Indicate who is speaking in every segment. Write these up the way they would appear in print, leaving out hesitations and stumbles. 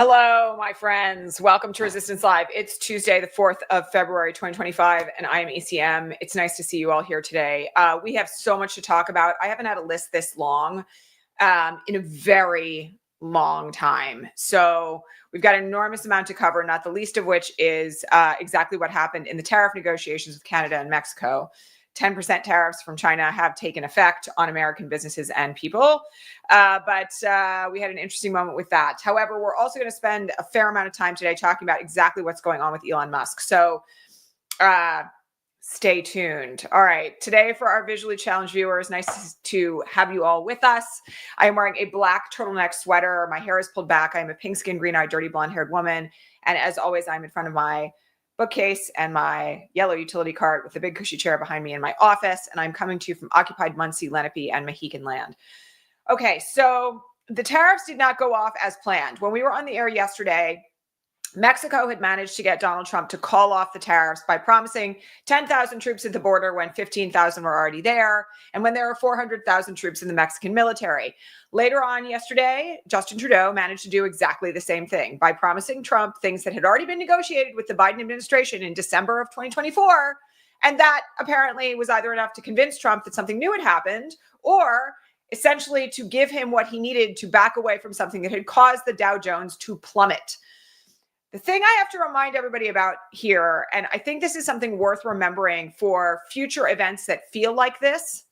Speaker 1: Hello, my friends. Welcome to Resistance Live. It's Tuesday, the 4th of February, 2025, and I am ACM. It's nice to see you all here today. We have so much to talk about. I haven't had a list this long in a very long time. So we've got an enormous amount to cover, not the least of which is exactly what happened in the tariff negotiations with Canada and Mexico. 10% tariffs from China have taken effect on American businesses and people. But we had an interesting moment with that. However, we're also going to spend a fair amount of time today talking about exactly what's going on with Elon Musk. So stay tuned. All right. Today, for our visually challenged viewers, nice to have you all with us. I am wearing a black turtleneck sweater. My hair is pulled back. I am a pink skin, green eyed, dirty blonde haired woman. And as always, I'm in front of my bookcase and my yellow utility cart with a big cushy chair behind me in my office. And I'm coming to you from occupied Muncie, Lenape, and Mohican land. Okay, so the tariffs did not go off as planned. When we were on the air yesterday, Mexico had managed to get Donald Trump to call off the tariffs by promising 10,000 troops at the border when 15,000 were already there, and when there were 400,000 troops in the Mexican military. Later on yesterday, Justin Trudeau managed to do exactly the same thing by promising Trump things that had already been negotiated with the Biden administration in December of 2024, and that apparently was either enough to convince Trump that something new had happened, or essentially to give him what he needed to back away from something that had caused the Dow Jones to plummet. The thing I have to remind everybody about here, and I think this is something worth remembering for future events that feel like this,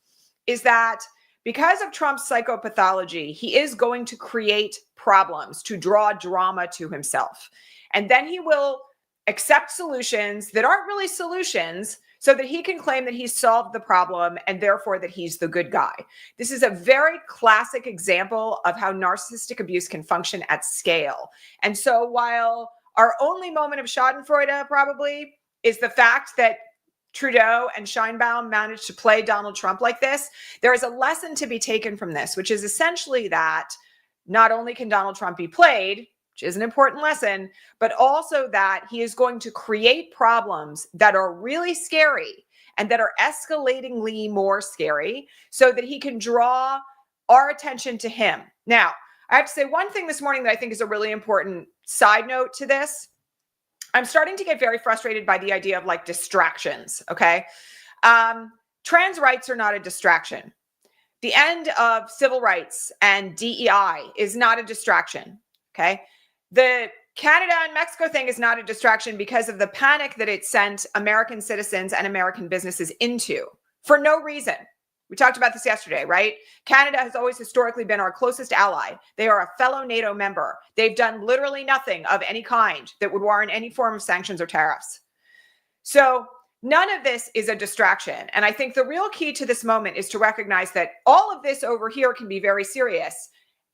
Speaker 1: is that because of Trump's psychopathology, he is going to create problems to draw drama to himself. And then he will accept solutions that aren't really solutions so that he can claim that he's solved the problem and therefore that he's the good guy. This is a very classic example of how narcissistic abuse can function at scale. And so while our only moment of schadenfreude probably is the fact that Trudeau and Sheinbaum managed to play Donald Trump like this, there is a lesson to be taken from this, which is essentially that not only can Donald Trump be played, which is an important lesson, but also that he is going to create problems that are really scary and that are escalatingly more scary so that he can draw our attention to him. Now, I have to say one thing this morning that I think is a really important side note to this. I'm starting to get very frustrated by the idea of like distractions, okay? Trans rights are not a distraction. The end of civil rights and DEI is not a distraction, okay? The Canada and Mexico thing is not a distraction because of the panic that it sent American citizens and American businesses into for no reason. We talked about this yesterday, right? Canada has always historically been our closest ally. They are a fellow NATO member. They've done literally nothing of any kind that would warrant any form of sanctions or tariffs. So none of this is a distraction. And I think the real key to this moment is to recognize that all of this over here can be very serious.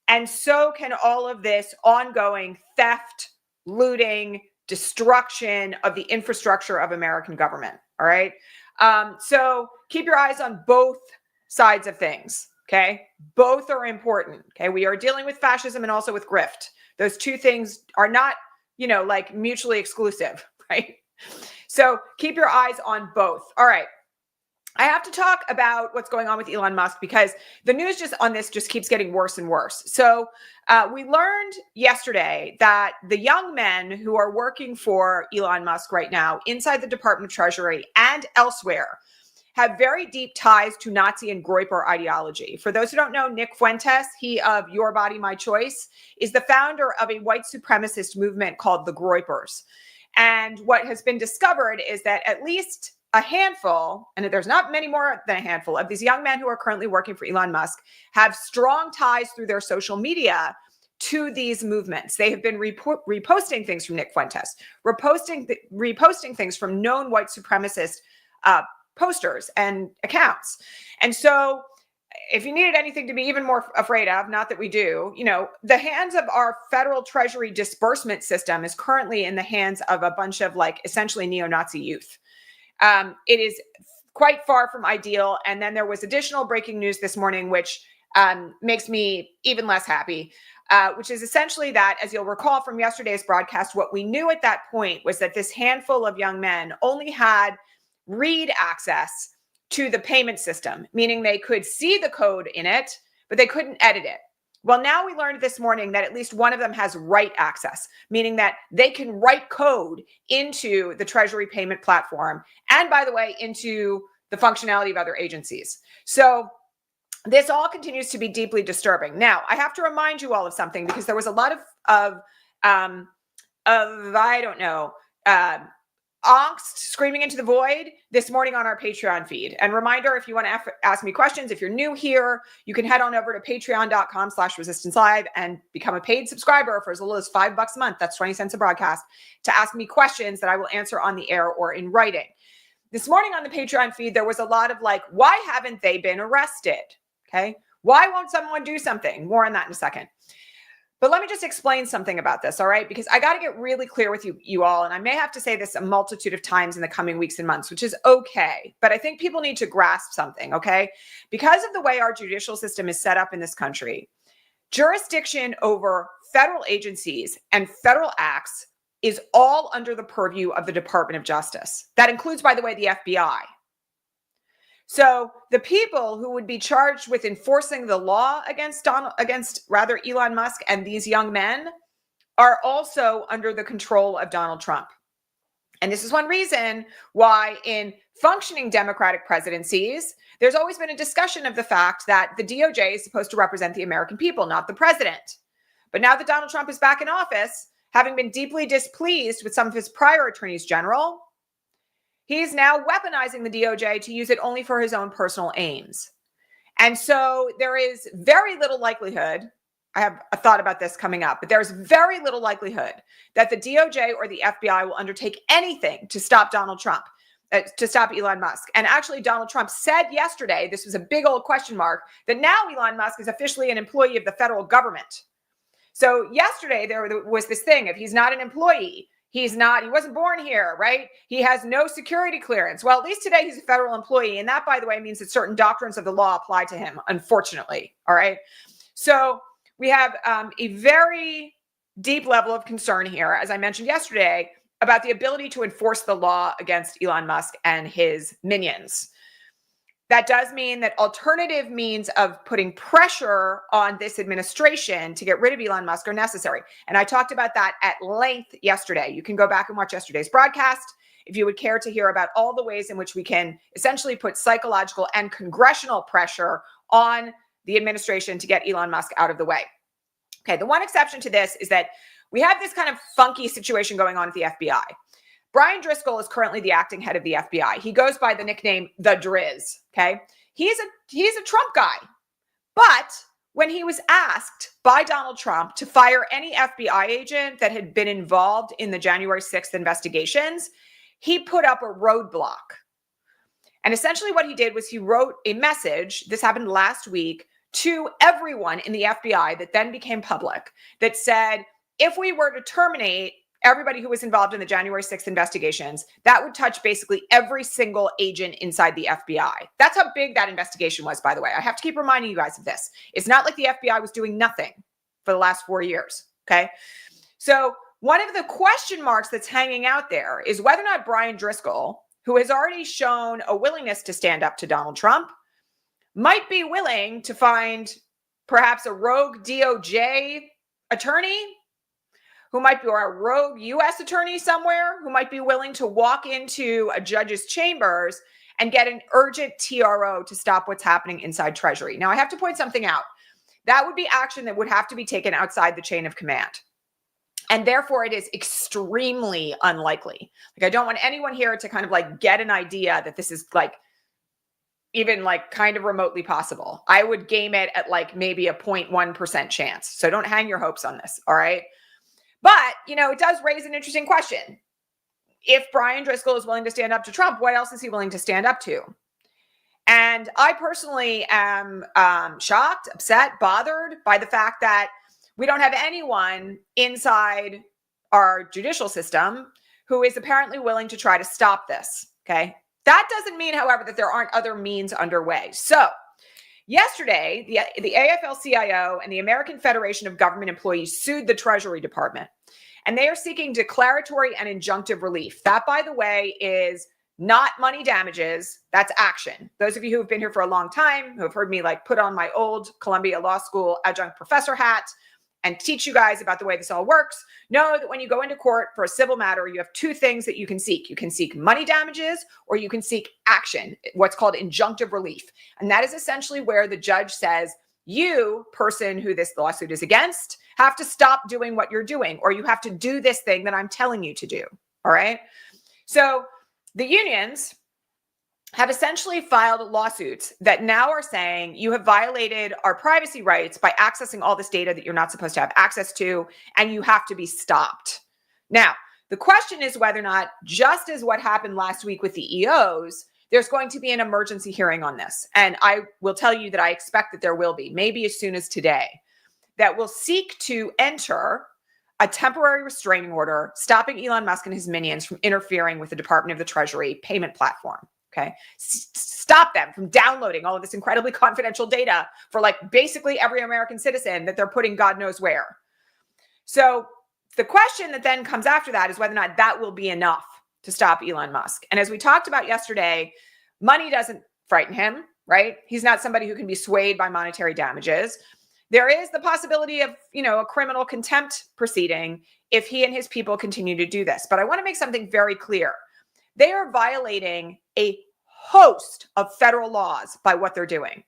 Speaker 1: And so can all of this ongoing theft, looting, destruction of the infrastructure of American government. All right. So keep your eyes on both sides of things. Okay. Both are important. Okay. We are dealing with fascism and also with grift. Those two things are not, like mutually exclusive, right? So keep your eyes on both. All right. I have to talk about what's going on with Elon Musk because the news on this keeps getting worse and worse. So we learned yesterday that the young men who are working for Elon Musk right now inside the Department of Treasury and elsewhere have very deep ties to Nazi and Groyper ideology. For those who don't know, Nick Fuentes, he of Your Body, My Choice, is the founder of a white supremacist movement called the Groypers. And what has been discovered is that at least a handful, and there's not many more than a handful of these young men who are currently working for Elon Musk have strong ties through their social media to these movements. They have been reposting things from Nick Fuentes, reposting things from known white supremacist posters and accounts. And so if you needed anything to be even more afraid of, not that we do, the hands of our federal treasury disbursement system is currently in the hands of a bunch of essentially neo-Nazi youth. It is quite far from ideal. And then there was additional breaking news this morning, which makes me even less happy, which is essentially that, as you'll recall from yesterday's broadcast, what we knew at that point was that this handful of young men only had read access to the payment system, meaning they could see the code in it, but they couldn't edit it, Well, now we learned this morning that at least one of them has write access, meaning that they can write code into the Treasury payment platform and, by the way, into the functionality of other agencies. So this all continues to be deeply disturbing. Now, I have to remind you all of something, because there was a lot of I don't know, angst screaming into the void this morning on our Patreon feed. And reminder, if you want to ask me questions, if you're new here, you can head on over to patreon.com/resistancelive and become a paid subscriber for as little as $5 a month. That's 20 cents a broadcast, to ask me questions that I will answer on the air or in writing. This morning on the Patreon feed, there was a lot of like, why haven't they been arrested? Okay. Why won't someone do something? More on that in a second. But let me just explain something about this, all right? Because I got to get really clear with you all, and I may have to say this a multitude of times in the coming weeks and months, which is okay. But I think people need to grasp something, okay? Because of the way our judicial system is set up in this country, jurisdiction over federal agencies and federal acts is all under the purview of the Department of Justice. That includes, by the way, the FBI. So the people who would be charged with enforcing the law against Elon Musk and these young men are also under the control of Donald Trump. And this is one reason why in functioning Democratic presidencies, there's always been a discussion of the fact that the DOJ is supposed to represent the American people, not the president. But now that Donald Trump is back in office, having been deeply displeased with some of his prior attorneys general, he's now weaponizing the DOJ to use it only for his own personal aims. And so there is very little likelihood, I have a thought about this coming up, but there's very little likelihood that the DOJ or the FBI will undertake anything to stop Donald Trump, to stop Elon Musk. And actually, Donald Trump said yesterday, this was a big old question mark, that now Elon Musk is officially an employee of the federal government. So yesterday there was this thing, if he's not an employee, he wasn't born here, right? He has no security clearance. Well, at least today he's a federal employee. And that, by the way, means that certain doctrines of the law apply to him, unfortunately. All right. So we have a very deep level of concern here, as I mentioned yesterday, about the ability to enforce the law against Elon Musk and his minions. That does mean that alternative means of putting pressure on this administration to get rid of Elon Musk are necessary. And I talked about that at length yesterday. You can go back and watch yesterday's broadcast if you would care to hear about all the ways in which we can essentially put psychological and congressional pressure on the administration to get Elon Musk out of the way. Okay, the one exception to this is that we have this kind of funky situation going on at the FBI. Brian Driscoll is currently the acting head of the FBI. He goes by the nickname The Driz, okay? He's a Trump guy. But when he was asked by Donald Trump to fire any FBI agent that had been involved in the January 6th investigations, he put up a roadblock. And essentially what he did was he wrote a message, this happened last week, to everyone in the FBI that then became public, that said, if we were to terminate everybody who was involved in the January 6th investigations, that would touch basically every single agent inside the FBI. That's how big that investigation was, by the way. I have to keep reminding you guys of this. It's not like the FBI was doing nothing for the last 4 years, okay? So one of the question marks that's hanging out there is whether or not Brian Driscoll, who has already shown a willingness to stand up to Donald Trump, might be willing to find perhaps a rogue DOJ attorney who might be, or a rogue U.S. attorney somewhere who might be willing to walk into a judge's chambers and get an urgent TRO to stop what's happening inside Treasury. Now, I have to point something out. That would be action that would have to be taken outside the chain of command. And therefore, it is extremely unlikely. Like, I don't want anyone here to kind of like get an idea that this is like even like kind of remotely possible. I would game it at like maybe a 0.1% chance. So don't hang your hopes on this, all right? But, you know, it does raise an interesting question. If Brian Driscoll is willing to stand up to Trump, what else is he willing to stand up to? And I personally am shocked, upset, bothered by the fact that we don't have anyone inside our judicial system who is apparently willing to try to stop this, okay? That doesn't mean, however, that there aren't other means underway. So yesterday, the AFL-CIO and the American Federation of Government Employees sued the Treasury Department, and they are seeking declaratory and injunctive relief. That, by the way, is not money damages. That's action. Those of you who have been here for a long time, who have heard me like put on my old Columbia Law School adjunct professor hat and teach you guys about the way this all works, know that when you go into court for a civil matter, you have two things that you can seek. You can seek money damages or you can seek action, what's called injunctive relief. And that is essentially where the judge says, you, person who this lawsuit is against, have to stop doing what you're doing, or you have to do this thing that I'm telling you to do. All right. So the unions have essentially filed lawsuits that now are saying you have violated our privacy rights by accessing all this data that you're not supposed to have access to, and you have to be stopped. Now, the question is whether or not, just as what happened last week with the EOs, there's going to be an emergency hearing on this. And I will tell you that I expect that there will be, maybe as soon as today, that will seek to enter a temporary restraining order stopping Elon Musk and his minions from interfering with the Department of the Treasury payment platform. Okay. Stop them from downloading all of this incredibly confidential data for like basically every American citizen that they're putting God knows where. So the question that then comes after that is whether or not that will be enough to stop Elon Musk. And as we talked about yesterday, money doesn't frighten him, right? He's not somebody who can be swayed by monetary damages. There is the possibility of, a criminal contempt proceeding if he and his people continue to do this. But I want to make something very clear. They are violating a host of federal laws by what they're doing.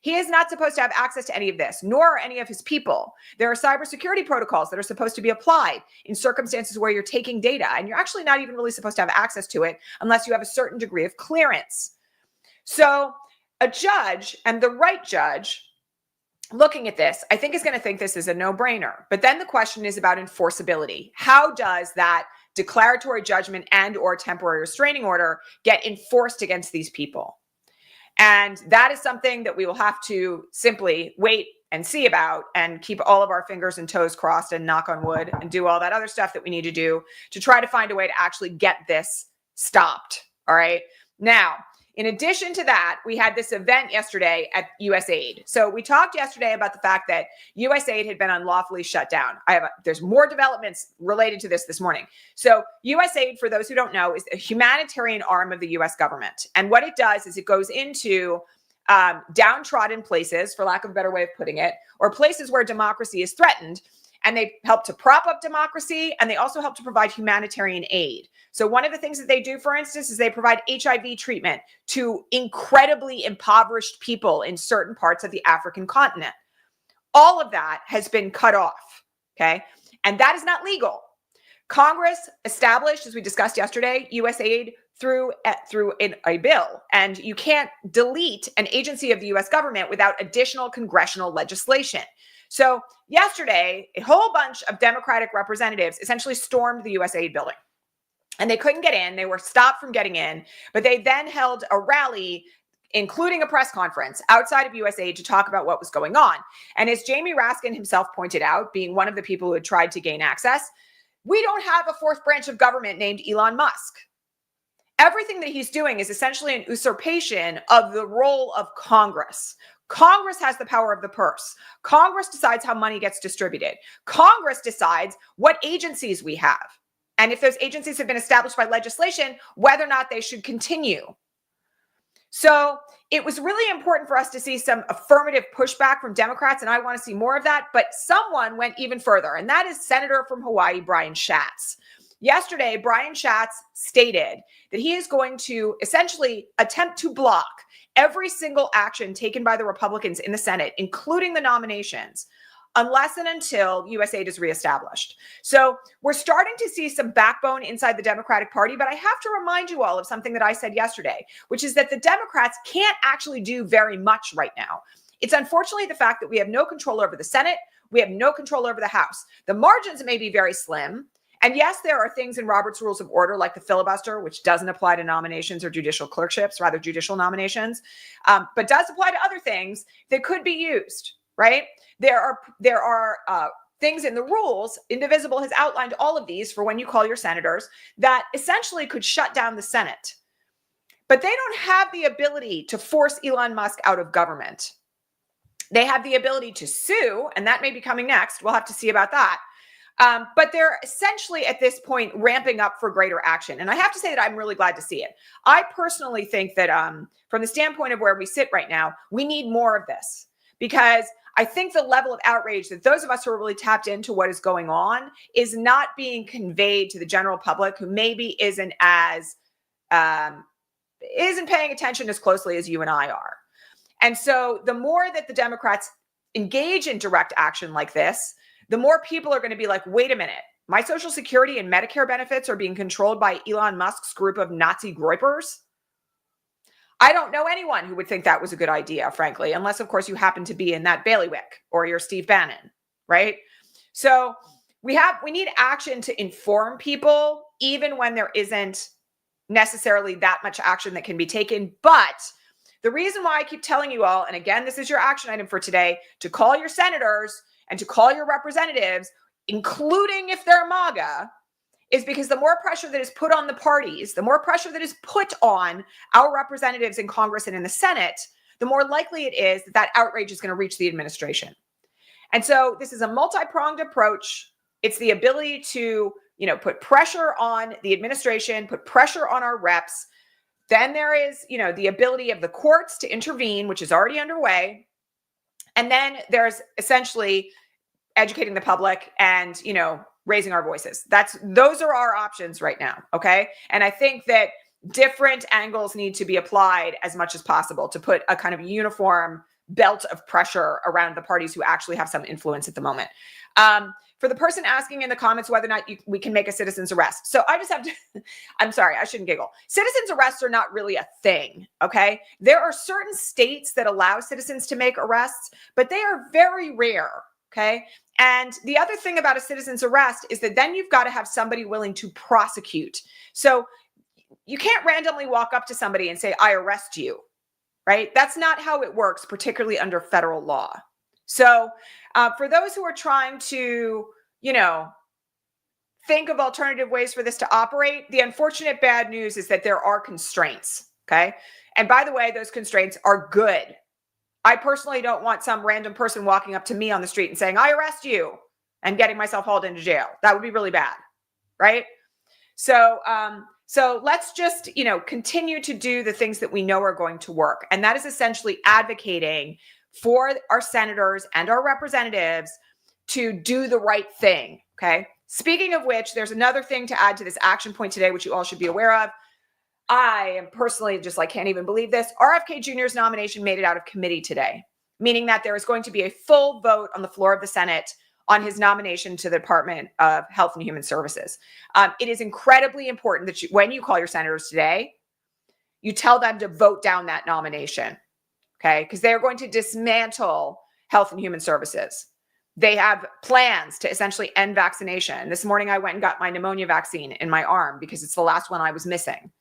Speaker 1: He is not supposed to have access to any of this, nor are any of his people. There are cybersecurity protocols that are supposed to be applied in circumstances where you're taking data, and you're actually not even really supposed to have access to it unless you have a certain degree of clearance. So a judge, and the right judge, looking at this, I think is going to think this is a no-brainer. But then the question is about enforceability. How does that declaratory judgment and or temporary restraining order get enforced against these people? And that is something that we will have to simply wait and see about and keep all of our fingers and toes crossed and knock on wood and do all that other stuff that we need to do to try to find a way to actually get this stopped. All right. Now, in addition to that, we had this event yesterday at USAID. So we talked yesterday about the fact that USAID had been unlawfully shut down. There's more developments related to this morning. So USAID, for those who don't know, is a humanitarian arm of the US government. And what it does is it goes into downtrodden places, for lack of a better way of putting it, or places where democracy is threatened. And they help to prop up democracy, and they also help to provide humanitarian aid. So one of the things that they do, for instance, is they provide HIV treatment to incredibly impoverished people in certain parts of the African continent. All of that has been cut off, okay? And that is not legal. Congress established, as we discussed yesterday, USAID through a bill, and you can't delete an agency of the US government without additional congressional legislation. So yesterday, a whole bunch of Democratic representatives essentially stormed the USAID building, and they couldn't get in. They were stopped from getting in, but they then held a rally, including a press conference outside of USAID to talk about what was going on. And as Jamie Raskin himself pointed out, being one of the people who had tried to gain access, we don't have a fourth branch of government named Elon Musk. Everything that he's doing is essentially an usurpation of the role of Congress. Congress has the power of the purse. Congress decides how money gets distributed. Congress decides what agencies we have. And if those agencies have been established by legislation, whether or not they should continue. So it was really important for us to see some affirmative pushback from Democrats, and I want to see more of that. But someone went even further, and that is Senator from Hawaii, Brian Schatz. Yesterday, Brian Schatz stated that he is going to essentially attempt to block every single action taken by the Republicans in the Senate, including the nominations, unless and until USAID is reestablished. So we're starting to see some backbone inside the Democratic Party, but I have to remind you all of something that I said yesterday, which is that the Democrats can't actually do very much right now. It's unfortunately the fact that we have no control over the Senate. We have no control over the House. The margins may be very slim. And yes, there are things in Robert's Rules of Order, like the filibuster, which doesn't apply to nominations or judicial clerkships, rather judicial nominations, but does apply to other things that could be used, right? There are things in the rules. Indivisible has outlined all of these for when you call your senators that essentially could shut down the Senate. But they don't have the ability to force Elon Musk out of government. They have the ability to sue, and that may be coming next. We'll have to see about that. But they're essentially at this point ramping up for greater action. And I have to say that I'm really glad to see it. I personally think that from the standpoint of where we sit right now, we need more of this, because I think the level of outrage that those of us who are really tapped into what is going on is not being conveyed to the general public, who maybe isn't paying attention as closely as you and I are. And so the more that the Democrats engage in direct action like this, the more people are going to be like, wait a minute, my Social Security and Medicare benefits are being controlled by Elon Musk's group of Nazi groypers. I don't know anyone who would think that was a good idea, frankly, unless, of course, you happen to be in that bailiwick or you're Steve Bannon, right? So we need action to inform people, even when there isn't necessarily that much action that can be taken. But the reason why I keep telling you all, and again, this is your action item for today, to call your senators and to call your representatives, including if they're MAGA, is because the more pressure that is put on the parties, the more pressure that is put on our representatives in Congress and in the Senate, the more likely it is that that outrage is going to reach the administration. And so this is a multi-pronged approach. It's the ability to, put pressure on the administration, put pressure on our reps. Then there is, the ability of the courts to intervene, which is already underway. And then there's essentially educating the public and, raising our voices. Those are our options right now. Okay. And I think that different angles need to be applied as much as possible to put a kind of uniform belt of pressure around the parties who actually have some influence at the moment. For the person asking in the comments whether or not we can make a citizen's arrest. So I just have to, I'm sorry, I shouldn't giggle. Citizen's arrests are not really a thing, okay? There are certain states that allow citizens to make arrests, but they are very rare, okay? And the other thing about a citizen's arrest is that then you've got to have somebody willing to prosecute. So you can't randomly walk up to somebody and say, I arrest you, right? That's not how it works, particularly under federal law. So for those who are trying to, think of alternative ways for this to operate, the unfortunate bad news is that there are constraints, okay? And by the way, those constraints are good. I personally don't want some random person walking up to me on the street and saying, I arrest you, and getting myself hauled into jail. That would be really bad, right? So let's just, continue to do the things that we know are going to work. And that is essentially advocating for our senators and our representatives to do the right thing, okay? Speaking of which, there's another thing to add to this action point today, which you all should be aware of. I am personally just can't even believe this. RFK Jr.'s nomination made it out of committee today, meaning that there is going to be a full vote on the floor of the Senate on his nomination to the Department of Health and Human Services. It is incredibly important that when you call your senators today, you tell them to vote down that nomination, okay? Because they are going to dismantle Health and Human Services. They have plans to essentially end vaccination. This morning, I went and got my pneumonia vaccine in my arm because it's the last one I was missing.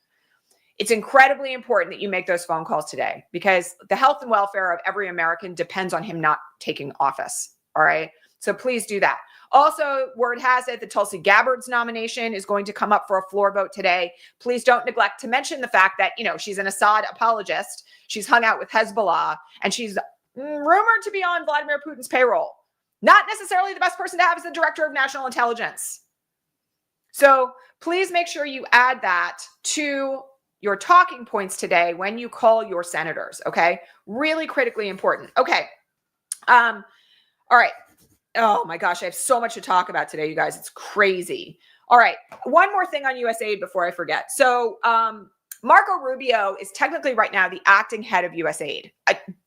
Speaker 1: It's incredibly important that you make those phone calls today, because the health and welfare of every American depends on him not taking office, all right? So please do that. Also, word has it that Tulsi Gabbard's nomination is going to come up for a floor vote today. Please don't neglect to mention the fact that, she's an Assad apologist. She's hung out with Hezbollah, and she's rumored to be on Vladimir Putin's payroll. Not necessarily the best person to have as the director of national intelligence. So please make sure you add that to your talking points today when you call your senators, okay? Really critically important. Okay. All right. Oh my gosh, I have so much to talk about today, you guys. It's crazy. All right. One more thing on USAID before I forget. So Marco Rubio is technically right now the acting head of USAID.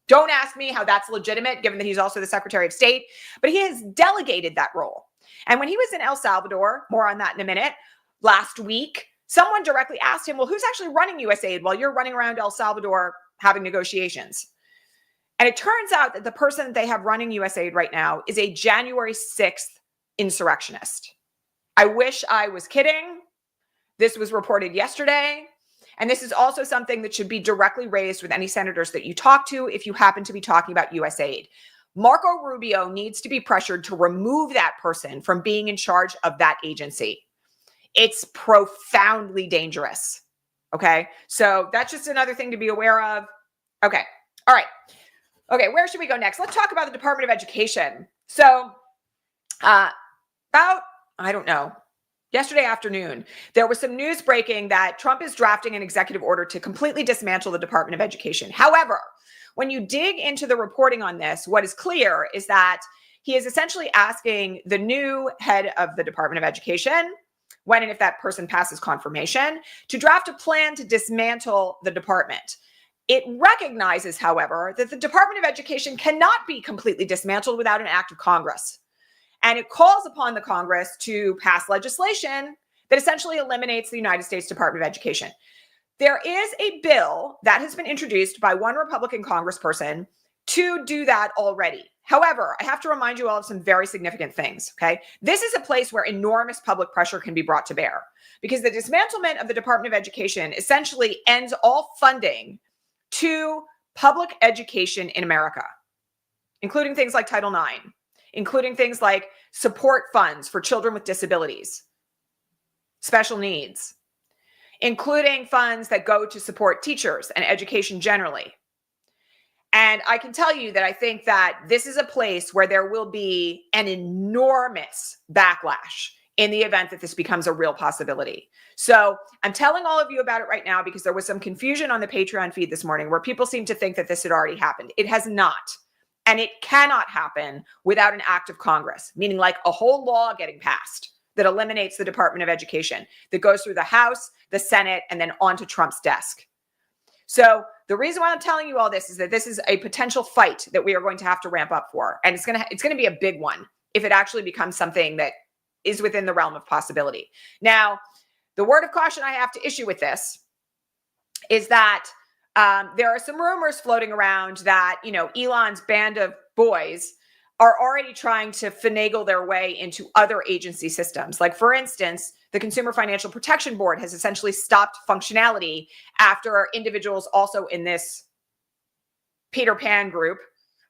Speaker 1: Don't ask me how that's legitimate, given that he's also the Secretary of State, but he has delegated that role. And when he was in El Salvador, more on that in a minute, last week, someone directly asked him, well, who's actually running USAID while you're running around El Salvador having negotiations? And it turns out that the person that they have running USAID right now is a January 6th insurrectionist. I wish I was kidding. This was reported yesterday. And this is also something that should be directly raised with any senators that you talk to if you happen to be talking about USAID. Marco Rubio needs to be pressured to remove that person from being in charge of that agency. It's profoundly dangerous. Okay. So that's just another thing to be aware of. Okay. All right. Okay. Where should we go next? Let's talk about the Department of Education. So about I don't know, yesterday afternoon, there was some news breaking that Trump is drafting an executive order to completely dismantle the Department of Education. However, when you dig into the reporting on this, what is clear is that he is essentially asking the new head of the Department of Education, when and if that person passes confirmation, to draft a plan to dismantle the department. It recognizes, however, that the Department of Education cannot be completely dismantled without an act of Congress. And it calls upon the Congress to pass legislation that essentially eliminates the United States Department of Education. There is a bill that has been introduced by one Republican congressperson to do that already. However, I have to remind you all of some very significant things, okay? This is a place where enormous public pressure can be brought to bear because the dismantlement of the Department of Education essentially ends all funding to public education in America, including things like Title IX, including things like support funds for children with disabilities, special needs, including funds that go to support teachers and education generally. And I can tell you that I think that this is a place where there will be an enormous backlash in the event that this becomes a real possibility. So I'm telling all of you about it right now because there was some confusion on the Patreon feed this morning where people seem to think that this had already happened. It has not. And it cannot happen without an act of Congress, meaning like a whole law getting passed that eliminates the Department of Education, that goes through the House, the Senate, and then onto Trump's desk. So the reason why I'm telling you all this is that this is a potential fight that we are going to have to ramp up for. And it's going to be a big one if it actually becomes something that is within the realm of possibility. Now, the word of caution I have to issue with this is that there are some rumors floating around that, Elon's band of boys are already trying to finagle their way into other agency systems. Like, for instance, the Consumer Financial Protection Board has essentially stopped functionality after individuals also in this Peter Pan group,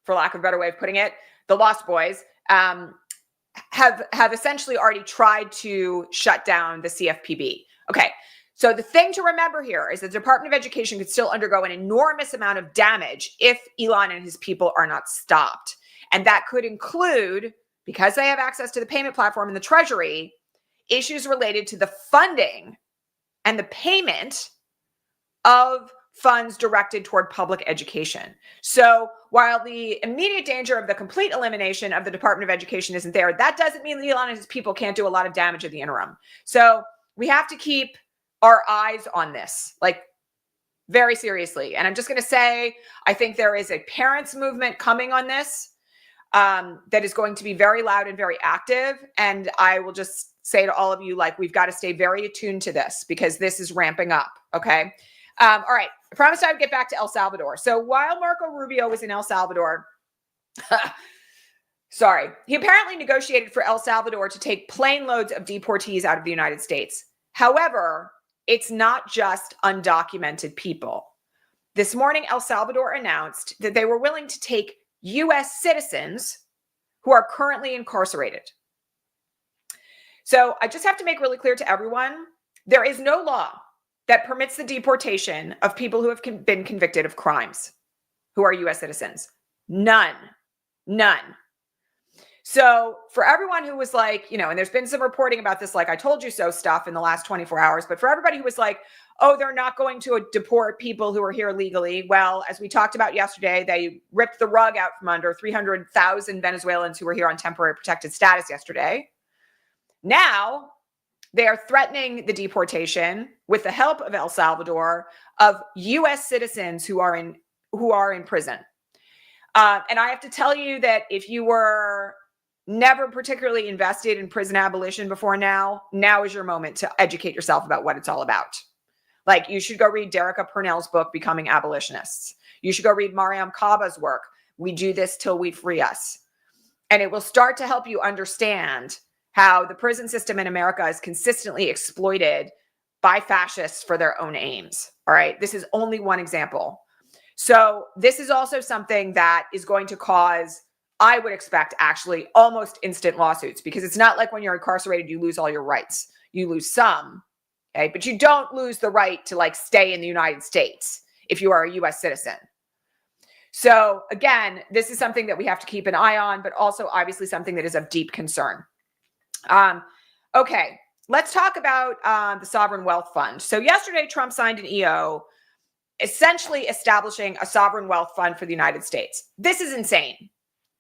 Speaker 1: for lack of a better way of putting it, the Lost Boys, have essentially already tried to shut down the CFPB. Okay. So the thing to remember here is that the Department of Education could still undergo an enormous amount of damage if Elon and his people are not stopped. And that could include, because they have access to the payment platform in the Treasury, issues related to the funding and the payment of funds directed toward public education. So while the immediate danger of the complete elimination of the Department of Education isn't there, that doesn't mean that Elon and his people can't do a lot of damage in the interim. So we have to keep our eyes on this, like, very seriously. And I'm just going to say, I think there is a parents' movement coming on this that is going to be very loud and very active. And I will just say to all of you, like, we've got to stay very attuned to this because this is ramping up. Okay. All right. I promised I would get back to El Salvador. So while Marco Rubio was in El Salvador, he apparently negotiated for El Salvador to take plane loads of deportees out of the United States. However, it's not just undocumented people. This morning, El Salvador announced that they were willing to take U.S. citizens who are currently incarcerated. So I just have to make really clear to everyone, there is no law that permits the deportation of people who have been convicted of crimes who are U.S. citizens. None. So for everyone who was like, and there's been some reporting about this, like I told you so stuff in the last 24 hours, but for everybody who was like, oh, they're not going to deport people who are here legally. Well, as we talked about yesterday, they ripped the rug out from under 300,000 Venezuelans who were here on temporary protected status yesterday. Now they are threatening the deportation with the help of El Salvador of U.S. citizens who are in prison. And I have to tell you that if you were never particularly invested in prison abolition before now is your moment to educate yourself about what it's all about. Like, you should go read Derica Purnell's book, Becoming Abolitionists. You should go read Mariam Kaba's work, We Do This Till We Free Us. And it will start to help you understand how the prison system in America is consistently exploited by fascists for their own aims. All right. This is only one example. So this is also something that is going to cause, I would expect, actually almost instant lawsuits, because it's not like when you're incarcerated, you lose all your rights. You lose some, okay, but you don't lose the right to stay in the United States if you are a U.S. citizen. So again, this is something that we have to keep an eye on, but also obviously something that is of deep concern. Okay, let's talk about the sovereign wealth fund. So yesterday, Trump signed an EO essentially establishing a sovereign wealth fund for the United States. This is insane.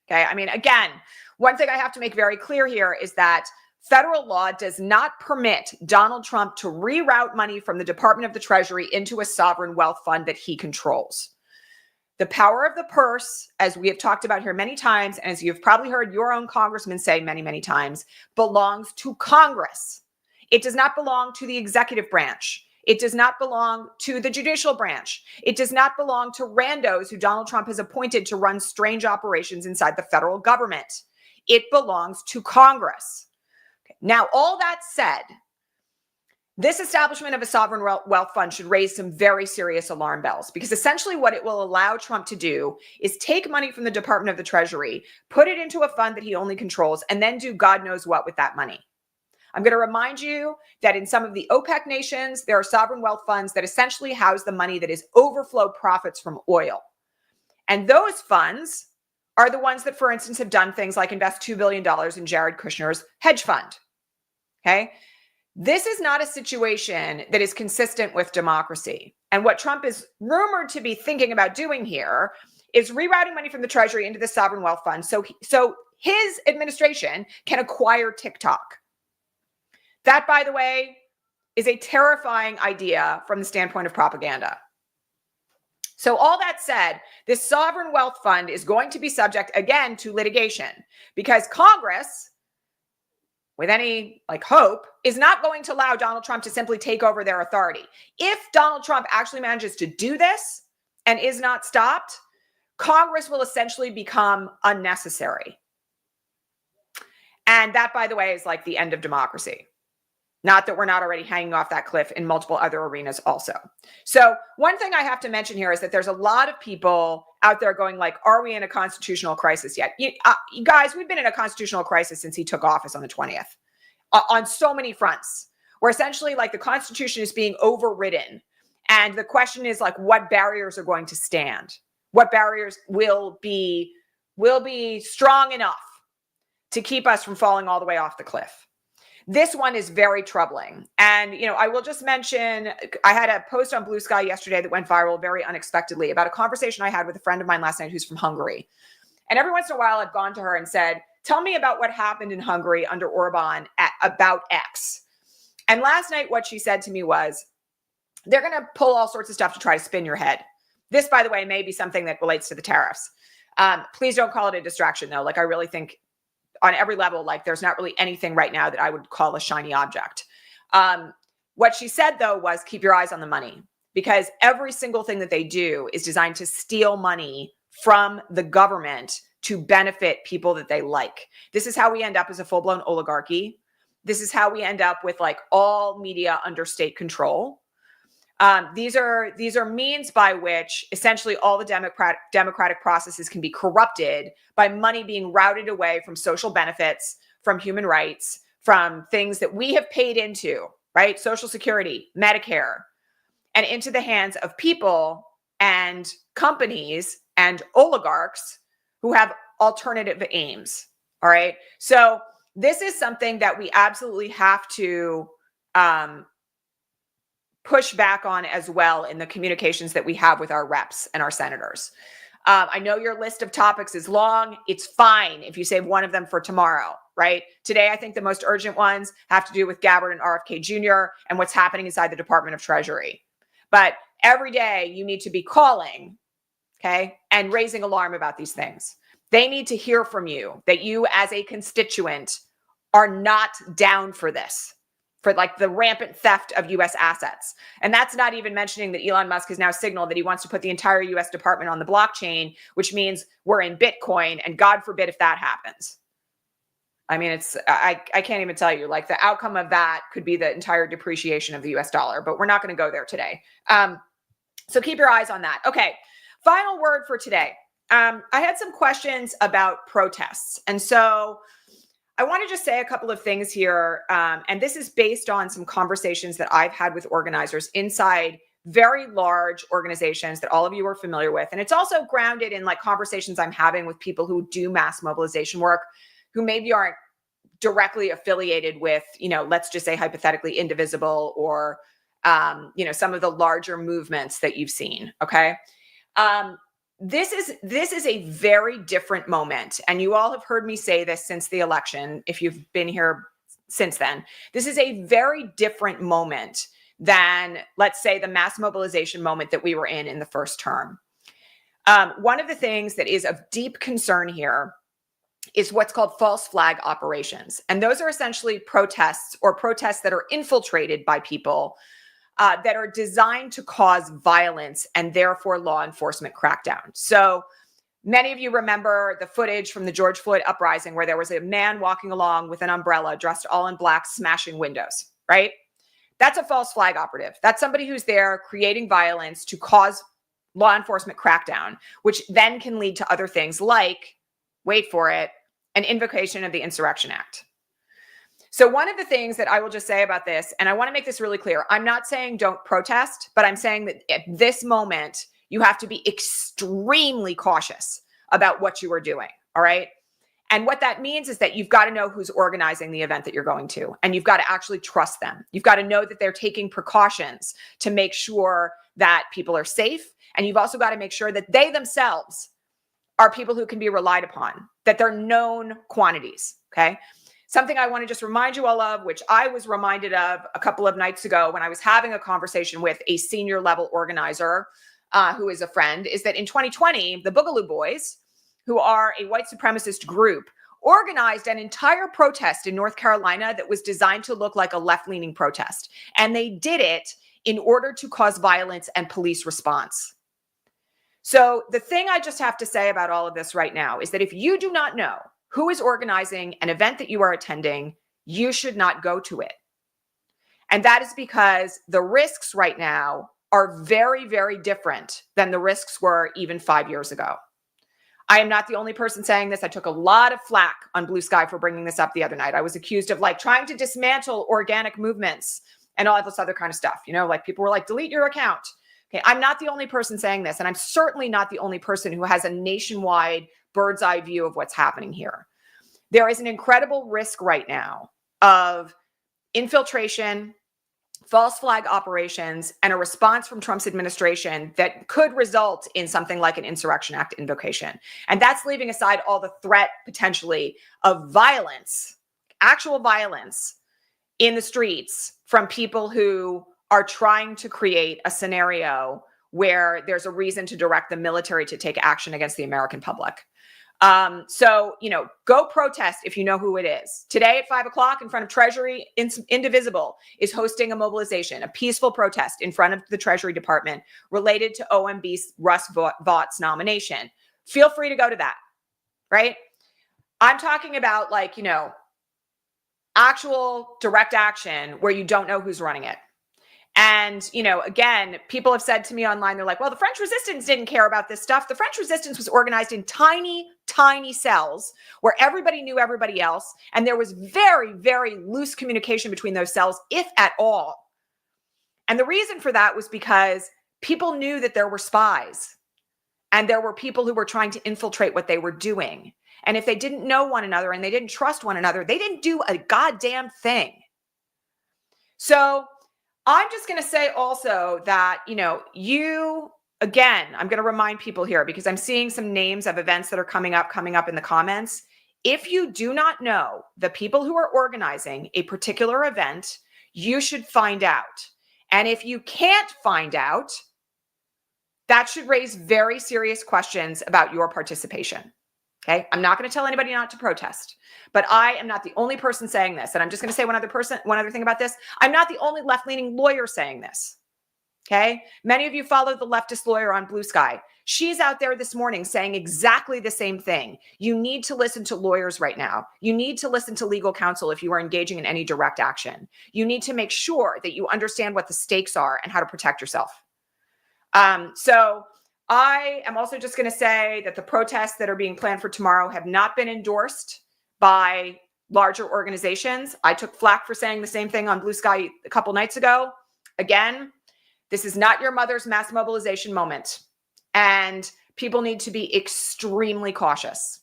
Speaker 1: Okay, I mean, again, one thing I have to make very clear here is that federal law does not permit Donald Trump to reroute money from the Department of the Treasury into a sovereign wealth fund that he controls. The power of the purse, as we have talked about here many times, and as you've probably heard your own congressman say many, many times, belongs to Congress. It does not belong to the executive branch. It does not belong to the judicial branch. It does not belong to randos who Donald Trump has appointed to run strange operations inside the federal government. It belongs to Congress. Okay. Now, all that said, this establishment of a sovereign wealth fund should raise some very serious alarm bells, because essentially what it will allow Trump to do is take money from the Department of the Treasury, put it into a fund that he only controls, and then do God knows what with that money. I'm going to remind you that in some of the OPEC nations, there are sovereign wealth funds that essentially house the money that is overflow profits from oil. And those funds are the ones that, for instance, have done things like invest $2 billion in Jared Kushner's hedge fund. Okay. This is not a situation that is consistent with democracy. And what Trump is rumored to be thinking about doing here is rerouting money from the Treasury into the sovereign wealth fund so his administration can acquire TikTok. That, by the way, is a terrifying idea from the standpoint of propaganda. So all that said, this sovereign wealth fund is going to be subject, again, to litigation, because Congress, with any hope, is not going to allow Donald Trump to simply take over their authority. If Donald Trump actually manages to do this and is not stopped, Congress will essentially become unnecessary. And that, by the way, is like the end of democracy. Not that we're not already hanging off that cliff in multiple other arenas also. So one thing I have to mention here is that there's a lot of people out there going like, are we in a constitutional crisis yet? You guys, we've been in a constitutional crisis since he took office on the 20th on so many fronts, where essentially the Constitution is being overridden. And the question is what barriers are going to stand? What barriers will be strong enough to keep us from falling all the way off the cliff? This one is very troubling. And, I will just mention, I had a post on Blue Sky yesterday that went viral very unexpectedly about a conversation I had with a friend of mine last night who's from Hungary. And every once in a while, I've gone to her and said, tell me about what happened in Hungary under Orban about X. And last night, what she said to me was, they're going to pull all sorts of stuff to try to spin your head. This, by the way, may be something that relates to the tariffs. Please don't call it a distraction, though. I really think on every level, there's not really anything right now that I would call a shiny object. What she said, though, was keep your eyes on the money, because every single thing that they do is designed to steal money from the government to benefit people that they like. This is how we end up as a full-blown oligarchy. This is how we end up with all media under state control. These are means by which essentially all the democratic processes can be corrupted by money being routed away from social benefits, from human rights, from things that we have paid into, right? Social Security, Medicare, and into the hands of people and companies and oligarchs who have alternative aims. All right. So this is something that we absolutely have to push back on as well in the communications that we have with our reps and our senators. I know your list of topics is long. It's fine if you save one of them for tomorrow, right? Today, I think the most urgent ones have to do with Gabbard and RFK Jr. and what's happening inside the Department of Treasury. But every day you need to be calling, okay, and raising alarm about these things. They need to hear from you that you as a constituent are not down for this, for the rampant theft of U.S. assets. And that's not even mentioning that Elon Musk has now signaled that he wants to put the entire U.S. department on the blockchain, which means we're in Bitcoin. And God forbid if that happens. I mean, I can't even tell you, the outcome of that could be the entire depreciation of the U.S. dollar, but we're not going to go there today. So keep your eyes on that. Okay. Final word for today. I had some questions about protests. And so I want to just say a couple of things here. And this is based on some conversations that I've had with organizers inside very large organizations that all of you are familiar with. And it's also grounded in conversations I'm having with people who do mass mobilization work, who maybe aren't directly affiliated with, let's just say hypothetically Indivisible or, some of the larger movements that you've seen. Okay. This is a very different moment. And you all have heard me say this since the election. If you've been here since then, this is a very different moment than, let's say, the mass mobilization moment that we were in the first term. One of the things that is of deep concern here is what's called false flag operations. And those are essentially protests that are infiltrated by people that are designed to cause violence and therefore law enforcement crackdown. So many of you remember the footage from the George Floyd uprising where there was a man walking along with an umbrella dressed all in black, smashing windows, right? That's a false flag operative. That's somebody who's there creating violence to cause law enforcement crackdown, which then can lead to other things like, wait for it, an invocation of the Insurrection Act. So one of the things that I will just say about this, and I want to make this really clear, I'm not saying don't protest, but I'm saying that at this moment, you have to be extremely cautious about what you are doing, all right? And what that means is that you've got to know who's organizing the event that you're going to, and you've got to actually trust them. You've got to know that they're taking precautions to make sure that people are safe, and you've also got to make sure that they themselves are people who can be relied upon, that they're known quantities, okay? Something I want to just remind you all of, which I was reminded of a couple of nights ago when I was having a conversation with a senior level organizer who is a friend, is that in 2020, the Boogaloo Boys, who are a white supremacist group, organized an entire protest in North Carolina that was designed to look like a left-leaning protest. And they did it in order to cause violence and police response. So the thing I just have to say about all of this right now is that if you do not know who is organizing an event that you are attending, you should not go to it. And that is because the risks right now are very, very different than the risks were even 5 years ago. I am not the only person saying this. I took a lot of flack on Blue Sky for bringing this up the other night. I was accused of trying to dismantle organic movements and all this other kind of stuff. People were like, delete your account. Okay, I'm not the only person saying this. And I'm certainly not the only person who has a nationwide bird's eye view of what's happening here. There is an incredible risk right now of infiltration, false flag operations, and a response from Trump's administration that could result in something like an Insurrection Act invocation. And that's leaving aside all the threat potentially of violence, actual violence in the streets from people who are trying to create a scenario where there's a reason to direct the military to take action against the American public. So, go protest if you know who it is. Today at 5 o'clock in front of Treasury, Indivisible is hosting a mobilization, a peaceful protest in front of the Treasury Department related to OMB's Russ Vaught's nomination. Feel free to go to that, right? I'm talking about actual direct action where you don't know who's running it. And, again, people have said to me online, they're like, well, the French resistance didn't care about this stuff. The French resistance was organized in tiny, tiny cells where everybody knew everybody else. And there was very, very loose communication between those cells, if at all. And the reason for that was because people knew that there were spies and there were people who were trying to infiltrate what they were doing. And if they didn't know one another and they didn't trust one another, they didn't do a goddamn thing. So I'm just going to say also that, again, I'm going to remind people here because I'm seeing some names of events that are coming up in the comments. If you do not know the people who are organizing a particular event, you should find out. And if you can't find out, that should raise very serious questions about your participation. Okay. I'm not going to tell anybody not to protest, but I am not the only person saying this. And I'm just going to say one other thing about this. I'm not the only left-leaning lawyer saying this. Okay. Many of you follow the leftist lawyer on Blue Sky. She's out there this morning saying exactly the same thing. You need to listen to lawyers right now. You need to listen to legal counsel if you are engaging in any direct action. You need to make sure that you understand what the stakes are and how to protect yourself. So I am also just going to say that the protests that are being planned for tomorrow have not been endorsed by larger organizations. I took flack for saying the same thing on Blue Sky a couple nights ago. Again, this is not your mother's mass mobilization moment. And people need to be extremely cautious,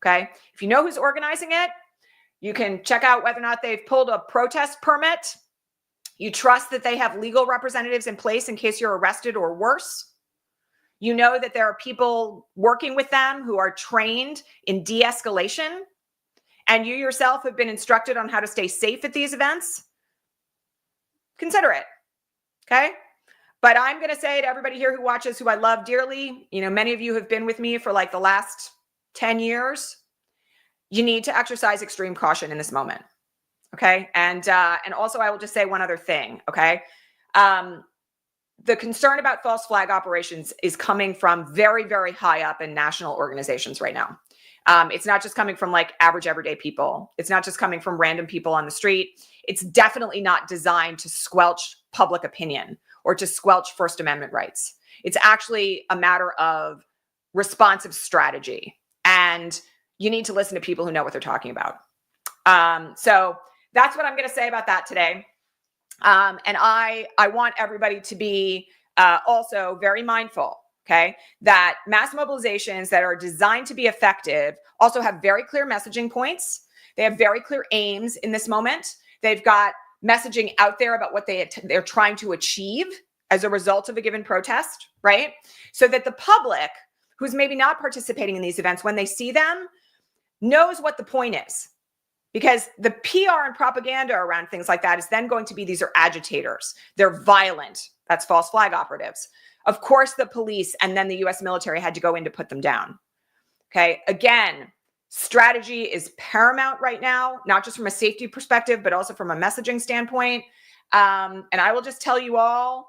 Speaker 1: Okay. If you know who's organizing it, you can check out whether or not they've pulled a protest permit. You trust that they have legal representatives in place in case you're arrested or worse. You know that there are people working with them who are trained in de-escalation, and you yourself have been instructed on how to stay safe at these events. Consider it. Okay. But I'm going to say to everybody here who watches, who I love dearly, you know, many of you have been with me for like the last 10 years. You need to exercise extreme caution in this moment. Okay. And also I will just say one other thing. Okay. The concern about false flag operations is coming from very, very high up in national organizations right now. It's not just coming from like average everyday people. It's not just coming from random people on the street. It's definitely not designed to squelch public opinion or to squelch First Amendment rights. It's actually a matter of responsive strategy. And you need to listen to people who know what they're talking about. So that's what I'm going to say about that today. And I want everybody to be also very mindful, okay, that mass mobilizations that are designed to be effective also have very clear messaging points. They have very clear aims in this moment. They've got messaging out there about what they're trying to achieve as a result of a given protest, right? So that the public who's maybe not participating in these events, when they see them, knows what the point is. Because the PR and propaganda around things like that is then going to be, these are agitators. They're violent. That's false flag operatives. Of course, the police and then the US military had to go in to put them down. Okay. Again, strategy is paramount right now, not just from a safety perspective, but also from a messaging standpoint. And I will just tell you all,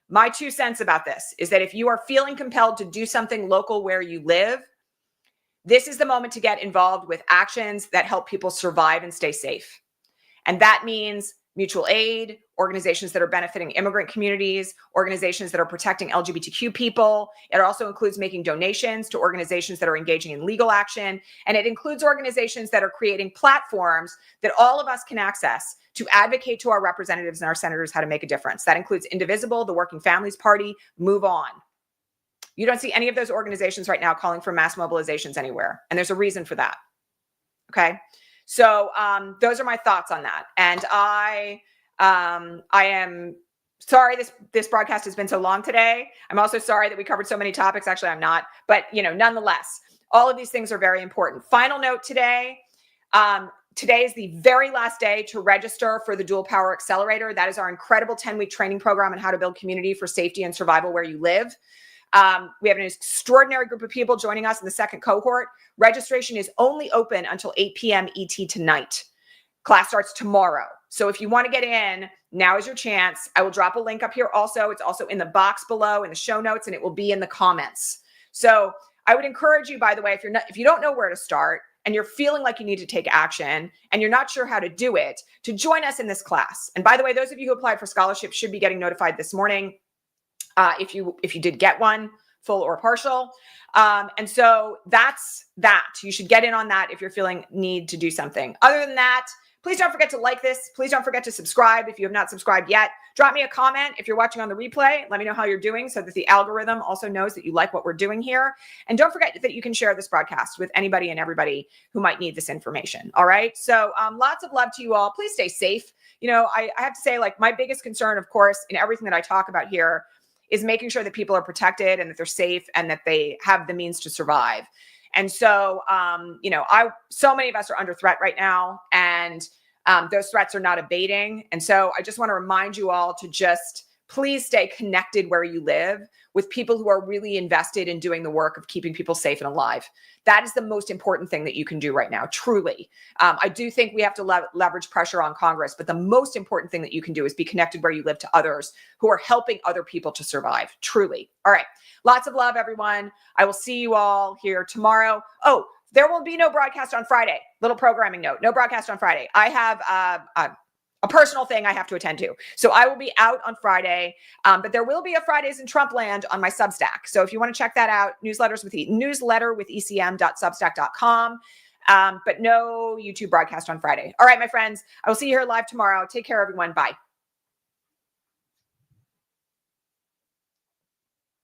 Speaker 1: my 2 cents about this is that if you are feeling compelled to do something local where you live, this is the moment to get involved with actions that help people survive and stay safe. And that means mutual aid, organizations that are benefiting immigrant communities, organizations that are protecting LGBTQ people. It also includes making donations to organizations that are engaging in legal action. And it includes organizations that are creating platforms that all of us can access to advocate to our representatives and our senators how to make a difference. That includes Indivisible, the Working Families Party, Move On. You don't see any of those organizations right now calling for mass mobilizations anywhere. And there's a reason for that. Okay. So those are my thoughts on that. And I am sorry this broadcast has been so long today. I'm also sorry that we covered so many topics. Actually, I'm not. But, you know, nonetheless, all of these things are very important. Final note today. Today is the very last day to register for the Dual Power Accelerator. That is our incredible 10-week training program on how to build community for safety and survival where you live. We have an extraordinary group of people joining us in the second cohort. Registration is only open until 8 p.m. ET tonight. Class starts tomorrow. So if you want to get in, now is your chance. I will drop a link up here also. It's also in the box below in the show notes, and it will be in the comments. So I would encourage you, by the way, if you don't know where to start and you're feeling like you need to take action and you're not sure how to do it, to join us in this class. And by the way, those of you who applied for scholarships should be getting notified this morning. If you did get one, full or partial. And so that's that. You should get in on that if you're feeling need to do something. Other than that, please don't forget to like this. Please don't forget to subscribe if you have not subscribed yet. Drop me a comment if you're watching on the replay. Let me know how you're doing so that the algorithm also knows that you like what we're doing here. And don't forget that you can share this broadcast with anybody and everybody who might need this information. All right. So lots of love to you all. Please stay safe. You know, I have to say, like, my biggest concern, of course, in everything that I talk about here is making sure that people are protected and that they're safe and that they have the means to survive. And so, you know, so many of us are under threat right now, and those threats are not abating. And so I just want to remind you all to just please stay connected where you live with people who are really invested in doing the work of keeping people safe and alive. That is the most important thing that you can do right now, truly. I do think we have to leverage pressure on Congress, but the most important thing that you can do is be connected where you live to others who are helping other people to survive, truly. All right. Lots of love, everyone. I will see you all here tomorrow. Oh, there will be no broadcast on Friday. Little programming note, no broadcast on Friday. I have a personal thing I have to attend to. So I will be out on Friday, but there will be a Fridays in Trump land on my Substack. So if you want to check that out, newsletter with ecm.substack.com, but no YouTube broadcast on Friday. All right, my friends, I will see you here live tomorrow. Take care, everyone. Bye.